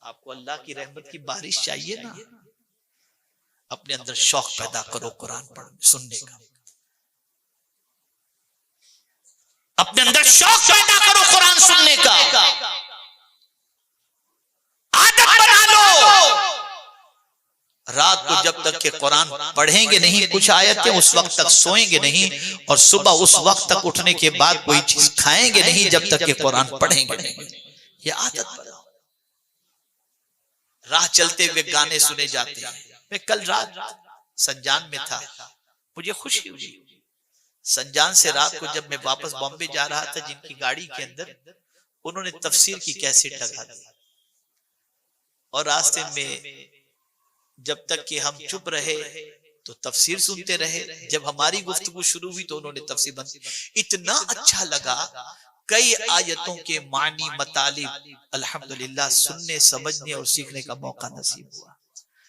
आपको अल्लाह की रहमत की बारिश चाहिए ना, अपने अंदर शौक पैदा करो कुरान पढ़ने सुनने का, अपने अंदर शौक पैदा करो कुरान सुनने का, आदत बना लो। रात को जब तक के कुरान पढ़ेंगे नहीं, कुछ आयतें उस वक्त तक सोएंगे नहीं, और सुबह उस वक्त तक उठने के बाद कोई चीज खाएंगे नहीं जब तक के कुरान पढ़ेंगे नहीं। ये आदत बनाओ। राह चलते हुए गाने सुने जाते हैं। मैं कल रात संजान में था, मुझे खुशी हुई। संजान से रात को जब मैं वापस बॉम्बे जा रहा था, जिनकी गाड़ी के अंदर उन्होंने तफसीर की कैसेट लगा दी, और रास्ते में जब तक कि हम चुप रहे तो तफसीर सुनते रहे। जब हमारी गुफ्तगू शुरू हुई तो उन्होंने तफसीर बंद। इतना अच्छा लगा, कई आयतों के मानी मतालिब अल्हम्दुलिल्लाह सुनने समझने और सीखने का मौका नसीब हुआ।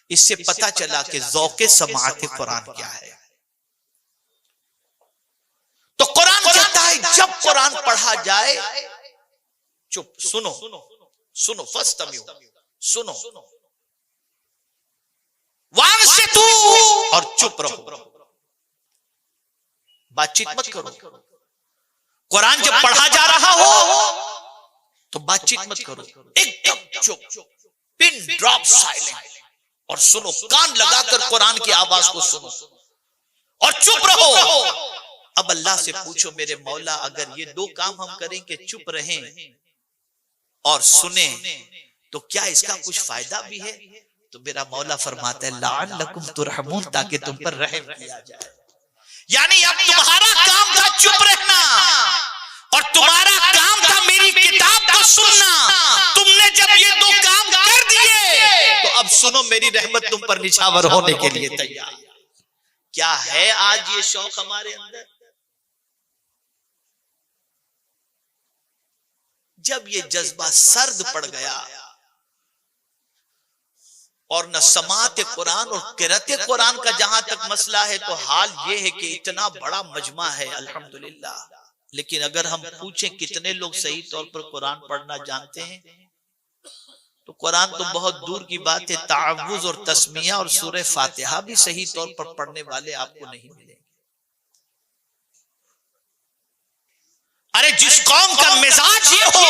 इससे पता चला कि ज़ौक़े समाअत कुरान क्या है। तो कुरान कहता है जब कुरान पढ़ा जाए चुप सुनो, सुनो फस्तमिउ, सुनो वांसितू, और चुप रहो, बातचीत मत करो। कुरान जब पढ़ा जा रहा हो तो बातचीत मत करो, एकदम चुप, पिन ड्रॉप साइलेंट, और सुनो, कान लगाकर कुरान की आवाज को सुनो और चुप रहो। अब अल्लाह से पूछो, मेरे मौला अगर ये दो काम हम करें कि चुप रहें और सुने, तो क्या इसका कुछ फायदा भी है? तो मेरा मौला फरमाता है लअल्लकुम तुरहमून, ताकि तुम पर रहम किया जाए। यानी अब तुम्हारा काम था चुप रहना, और तुम्हारा काम था मेरी किताब को सुनना। तुमने जब ये दो काम कर दिए तो अब सुनो, मेरी रहमत तुम पर निछावर होने के लिए तैयार। क्या है आज ये शौक हमारे अंदर? जब ये जज्बा सर्द पड़ गया और न समात कुरान और किरात कुरान का जहां तक मसला है, तो हाल ये है कि इतना बड़ा मजमा है अल्हम्दुलिल्लाह, लेकिन अगर हम पूछें कितने लोग सही तौर पर कुरान पढ़ना जानते हैं, तो कुरान तो बहुत दूर की बात है, तावुज़ और तस्मिया और सूरह फातिहा भी सही तौर पर पढ़ने वाले आपको नहीं मिलेंगे। अरे जिस कौम का मिजाज ये हो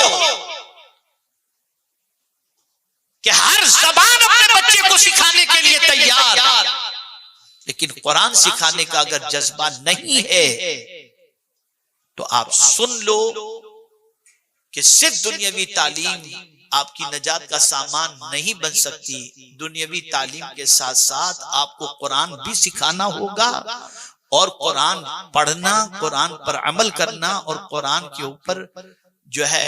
कि हर ज़बान अपने बच्चे को सिखाने के लिए तैयार, लेकिन कुरान सिखाने का अगर जज्बा नहीं है तो आप सुन लो कि सिर्फ दुनियावी तालीम आपकी नजात का सामान नहीं बन सकती। दुनियावी तालीम के साथ साथ आपको कुरान भी सिखाना होगा, और कुरान पढ़ना, कुरान पर अमल करना, और कुरान के ऊपर जो है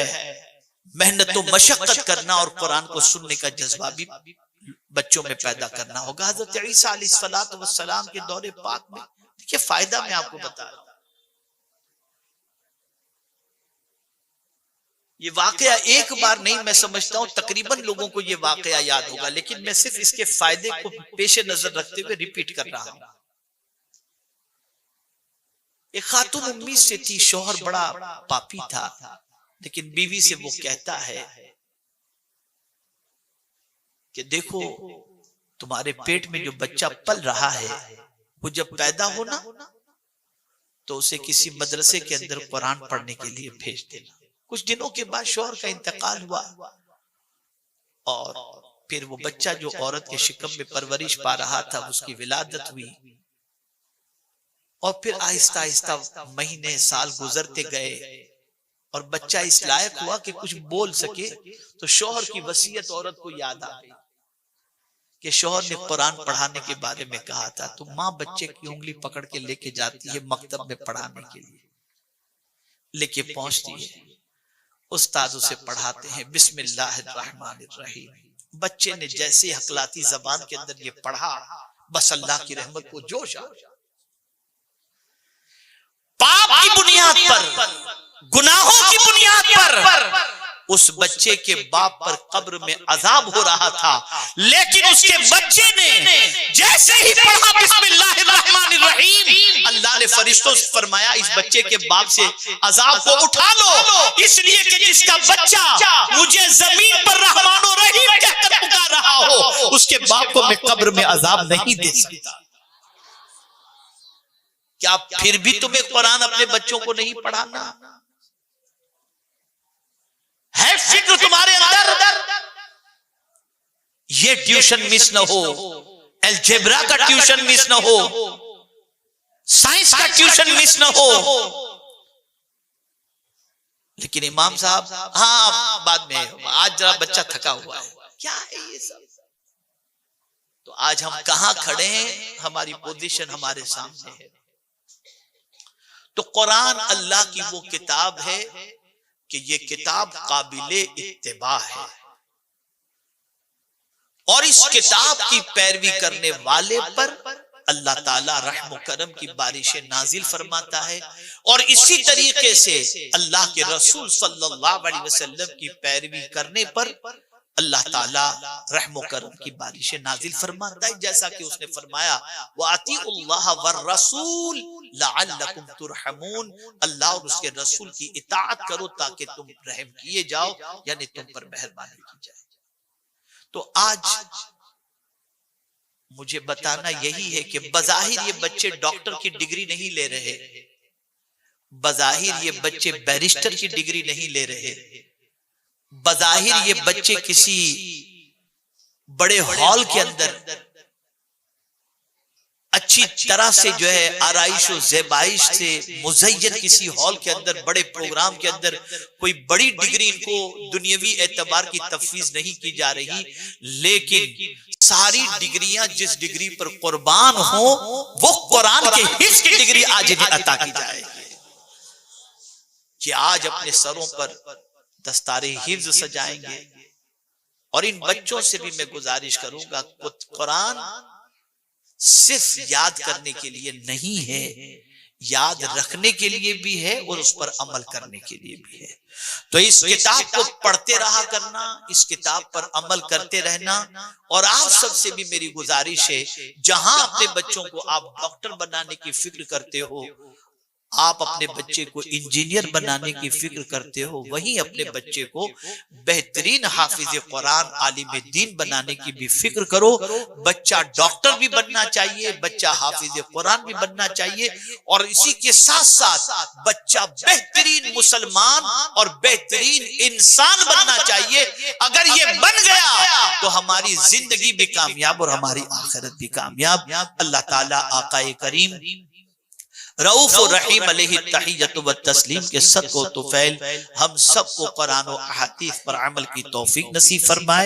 मेहनत तो मशक्कत करना, और कुरान को सुनने का जज्बा भी बच्चों में पैदा करना होगा। हज़रत ईसा अलैहिस्सलातु वस्सलाम के दौरे पाक में देखिए फायदा मैं आपको बता रहा हूं। ये वाकया एक बार नहीं, मैं समझता हूं तकरीबन लोगों को ये वाकया याद होगा, लेकिन मैं सिर्फ इसके फायदे को पेश नजर रखते हुए रिपीट कर रहा हूं। एक खातून उम्मीद से थी, शौहर बड़ा पापी था, लेकिन बीवी से वो कहता है कि देखो तुम्हारे पेट में जो बच्चा पल रहा है, वो जब पैदा हो ना तो उसे किसी मदरसे के अंदर कुरान पढ़ने के लिए भेज देना। कुछ दिनों के बाद शौहर का इंतकाल हुआ, और फिर वो बच्चा जो औरत के शिकम में परवरिश पा रहा था, उसकी विलादत हुई, और फिर आहिस्ता आहिस्ता महीने साल गुजरते गए, और बच्चा इस लायक हुआ कि कुछ बोल सके। तो शौहर की वसीयत औरत को याद आ गई कि शौहर ने कुरान पढ़ाने के बारे में कहा था, तो माँ बच्चे की उंगली पकड़ के लेके जाती है मकतब में पढ़ाने के लिए, लेके पहुंचती है, उस्ताद उसे पढ़ाते हैं बिस्मिल्लाहिर्रहमानिर्रहीम। बच्चे ने जैसे हकलाती जबान के अंदर ये पढ़ा, बस अल्लाह की रहमत को जोश आ गया। पाप की बुनियाद पर, गुनाहों की बुनियाद पर उस बच्चे के बाप पर कब्र में अजाब हो रहा था, लेकिन उसके बच्चे ने जैसे ही पढ़ा बिस्मिल्लाहिर्रहमानिर्रहीम, अल्लाह ने फरिश्तों से फरमाया इस बच्चे के बाप से अजाब को उठा लो, इसलिए कि जिसका बच्चा मुझे जमीन पर रहमान और रहीम कहकर उसके बाप को मैं कब्र में अजाब नहीं दे सकता। क्या फिर भी तुम्हें कुरान अपने बच्चों को नहीं पढ़ाना है? फिक्र तुम्हारे अंदर, ये ट्यूशन मिस न हो, अलजेब्रा का ट्यूशन मिस न हो, साइंस का ट्यूशन मिस न हो। लेकिन इमाम साहब हाँ बाद में, आज जरा बच्चा थका हुआ है, क्या है ये सब? तो आज हम कहां खड़े हैं? हमारी पोजीशन हमारे सामने है। तो कुरान अल्लाह की वो किताब है कि ये किताब काबिले इत्तिबा है, और इस किताब की पैरवी करने वाले पर अल्लाह ताला रहम व करम की बारिशें नाजिल फरमाता है। और इसी तरीके से अल्लाह के रसूल सल्लल्लाहु अलैहि वसल्लम की पैरवी करने पर अल्लाह ताला रहम व करम की बारिशें नाजिल फरमाता है। जैसा कि उसने फरमाया वातिउल्लाह वर रसूल लअल्लकुम तुरहमून, अल्लाह और उसके रसूल की इताअत करो ताकि तुम रहम किए जाओ, यानी तुम पर मेहरबानी की जाए। तो आज मुझे बताना यही है कि बज़ाहिर ये बच्चे डॉक्टर की डिग्री नहीं ले रहे, बज़ाहिर ये बच्चे बैरिस्टर की डिग्री नहीं ले रहे, बज़ाहिर ये बच्चे किसी बड़े हॉल के अंदर अच्छी तरह से जो है आराइश और ज़ेबाइश से मुज़य्यन किसी हॉल के अंदर बड़े प्रोग्राम के अंदर कोई बड़ी डिग्री इनको दुनियावी एतबार की तफवीज नहीं की जा रही। लेकिन सारी डिग्रियां जिस डिग्री पर कुर्बान हो वो कुरान के हिफ्ज़ की डिग्री आज इन्हें अता की जाएगी, कि आज अपने सरों पर दस्तारे हिफ्ज़ सजाएंगे। और इन बच्चों से भी मैं गुजारिश करूंगा, कुरान सिर्फ याद करने के लिए नहीं है, याद रखने के लिए भी है और उस पर अमल करने के लिए भी है। तो इस किताब को पढ़ते रहा करना, इस किताब पर अमल करते रहना। और आप सबसे भी मेरी गुजारिश है, जहां अपने बच्चों को आप डॉक्टर बनाने की फिक्र करते हो, आप अपने बच्चे को इंजीनियर बनाने की फिक्र करते हो, वहीं अपने बच्चे को बेहतरीन हाफिज कुरान आलिम दीन बनाने की भी फिक्र करो। बच्चा डॉक्टर भी बनना चाहिए, बच्चा हाफिज कुरान भी बनना चाहिए, और इसी के साथ साथ बच्चा बेहतरीन मुसलमान और बेहतरीन इंसान बनना चाहिए। अगर ये बन गया तो हमारी जिंदगी भी कामयाब और हमारी आखिरत भी कामयाब। अल्लाह ताला आकाए करीम रऊफ और रहीम अलैहि तहियत व तस्लीम के सदक़ो तुफ़ैल हम सबको कुरान और अहादीस पर अमल की तौफीक नसीब फरमाए।